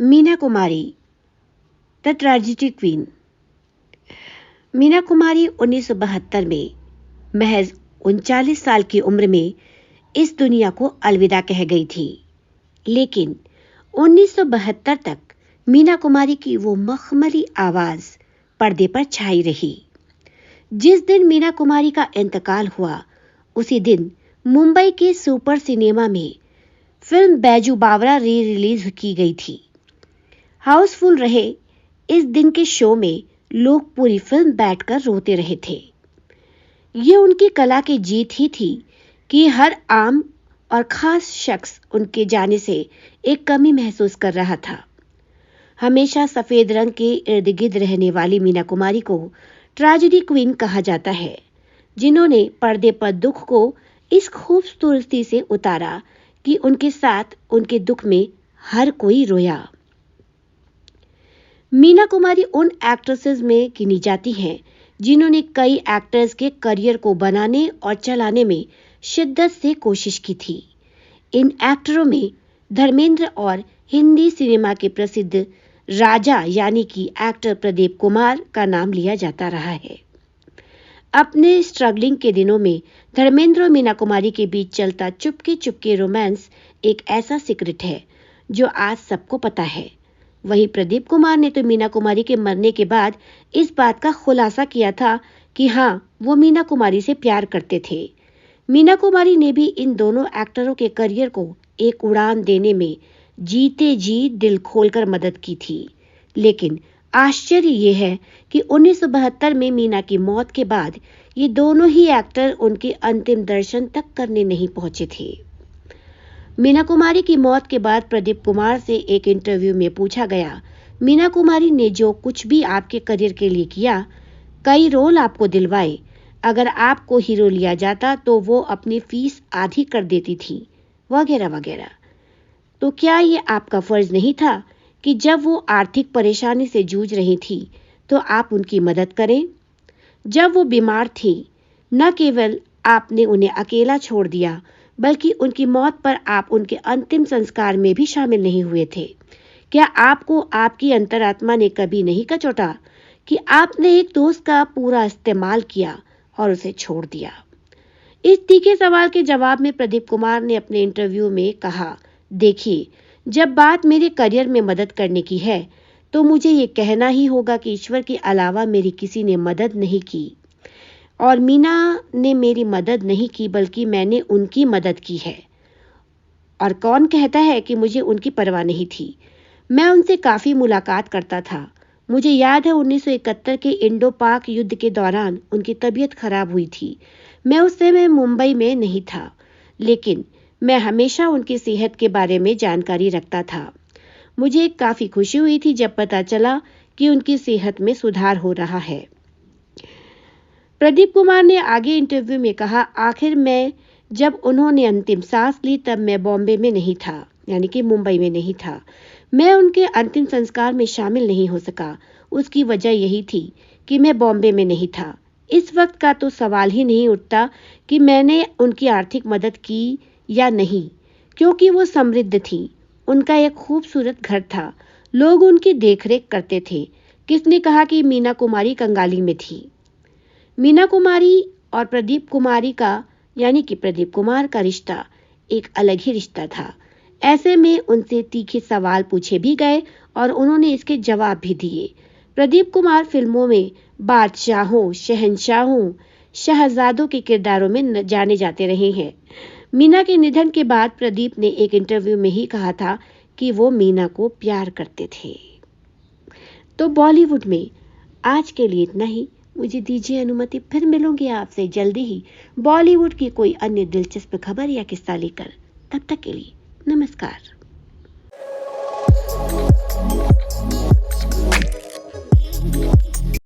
Meena Kumari the tragedy queen. Meena Kumari 1972 में महज 39 साल की उम्र में इस दुनिया को अलविदा कह गई थी। लेकिन 1972 तक मीना कुमारी की वो मखमली आवाज पर्दे पर छाई रही। जिस दिन मीना कुमारी का इंतकाल हुआ उसी दिन मुंबई के सुपर सिनेमा में फिल्म बैजू बावरा री रिलीज की गई थी। हाउसफुल रहे इस दिन के शो में लोग पूरी फिल्म बैठकर रोते रहे थे। ये उनकी कला की जीत ही थी कि हर आम और खास शख्स उनके जाने से एक कमी महसूस कर रहा था। हमेशा सफेद रंग के इर्द गिर्द रहने वाली मीना कुमारी को ट्रेजेडी क्वीन कहा जाता है, जिन्होंने पर्दे पर दुख को इस खूबसूरती से उतारा कि उनके साथ उनके दुख में हर कोई रोया। मीना कुमारी उन एक्ट्रेसेस में गिनी जाती हैं जिन्होंने कई एक्टर्स के करियर को बनाने और चलाने में शिद्दत से कोशिश की थी। इन एक्टरों में धर्मेंद्र और हिंदी सिनेमा के प्रसिद्ध राजा यानी कि एक्टर प्रदीप कुमार का नाम लिया जाता रहा है। अपने स्ट्रगलिंग के दिनों में धर्मेंद्र और मीना कुमारी के बीच चलता चुपके चुपके रोमांस एक ऐसा सीक्रेट है जो आज सबको पता है। वहीं प्रदीप कुमार ने तो मीना कुमारी के मरने के बाद इस बात का खुलासा किया था कि हाँ, वो मीना कुमारी से प्यार करते थे। मीना कुमारी ने भी इन दोनों एक्टरों के करियर को एक उड़ान देने में जीते जी दिल खोलकर मदद की थी। लेकिन आश्चर्य ये है कि 1972 में मीना की मौत के बाद ये दोनों ही एक्टर उनके अंतिम दर्शन तक करने नहीं पहुंचे थे। मीना कुमारी की मौत के बाद प्रदीप कुमार से एक इंटरव्यू में पूछा गया, मीना कुमारी ने जो कुछ भी आपके करियर के लिए किया, कई रोल आपको दिलवाए, अगर आपको हीरो लिया जाता तो वो अपनी फीस आधी कर देती थी, वगैरह वगैरह। तो क्या ये आपका फर्ज नहीं था कि जब वो आर्थिक परेशानी से जूझ रही थी तो आप उनकी मदद करें? जब वो बीमार थी, न केवल आपने उन्हें अकेला छोड़ दिया बल्कि उनकी मौत पर आप उनके अंतिम संस्कार में भी शामिल नहीं हुए थे। क्या आपको आपकी अंतरात्मा ने कभी नहीं कचोटा कि आपने एक दोस्त का पूरा इस्तेमाल किया और उसे छोड़ दिया? इस तीखे सवाल के जवाब में प्रदीप कुमार ने अपने इंटरव्यू में कहा, देखिए, जब बात मेरे करियर में मदद करने की है तो मुझे ये कहना ही होगा कि ईश्वर के अलावा मेरी किसी ने मदद नहीं की और मीना ने मेरी मदद नहीं की बल्कि मैंने उनकी मदद की है। और कौन कहता है कि मुझे उनकी परवाह नहीं थी? मैं उनसे काफ़ी मुलाकात करता था। मुझे याद है 1971 के इंडो पाक युद्ध के दौरान उनकी तबीयत खराब हुई थी। मैं उस समय मुंबई में नहीं था, लेकिन मैं हमेशा उनकी सेहत के बारे में जानकारी रखता था। मुझे काफ़ी खुशी हुई थी जब पता चला कि उनकी सेहत में सुधार हो रहा है। प्रदीप कुमार ने आगे इंटरव्यू में कहा, आखिर मैं जब उन्होंने अंतिम सांस ली तब मैं बॉम्बे में नहीं था, यानी कि मुंबई में नहीं था। मैं उनके अंतिम संस्कार में शामिल नहीं हो सका। उसकी वजह यही थी कि मैं बॉम्बे में नहीं था। इस वक्त का तो सवाल ही नहीं उठता कि मैंने उनकी आर्थिक मदद की या नहीं, क्योंकि वो समृद्ध थी। उनका एक खूबसूरत घर था, लोग उनकी देखरेख करते थे। किसने कहा कि मीना कुमारी कंगाली में थी? मीना कुमारी और प्रदीप कुमारी का यानी कि प्रदीप कुमार का रिश्ता एक अलग ही रिश्ता था। ऐसे में उनसे तीखे सवाल पूछे भी गए और उन्होंने इसके जवाब भी दिए। प्रदीप कुमार फिल्मों में बादशाहों, शहंशाहों, शहजादों के किरदारों में जाने जाते रहे हैं। मीना के निधन के बाद प्रदीप ने एक इंटरव्यू में ही कहा था कि वो मीना को प्यार करते थे। तो बॉलीवुड में आज के लिए इतना ही। मुझे दीजिए अनुमति, फिर मिलूंगी आपसे जल्दी ही बॉलीवुड की कोई अन्य दिलचस्प खबर या किस्सा लेकर। तब तक के लिए नमस्कार।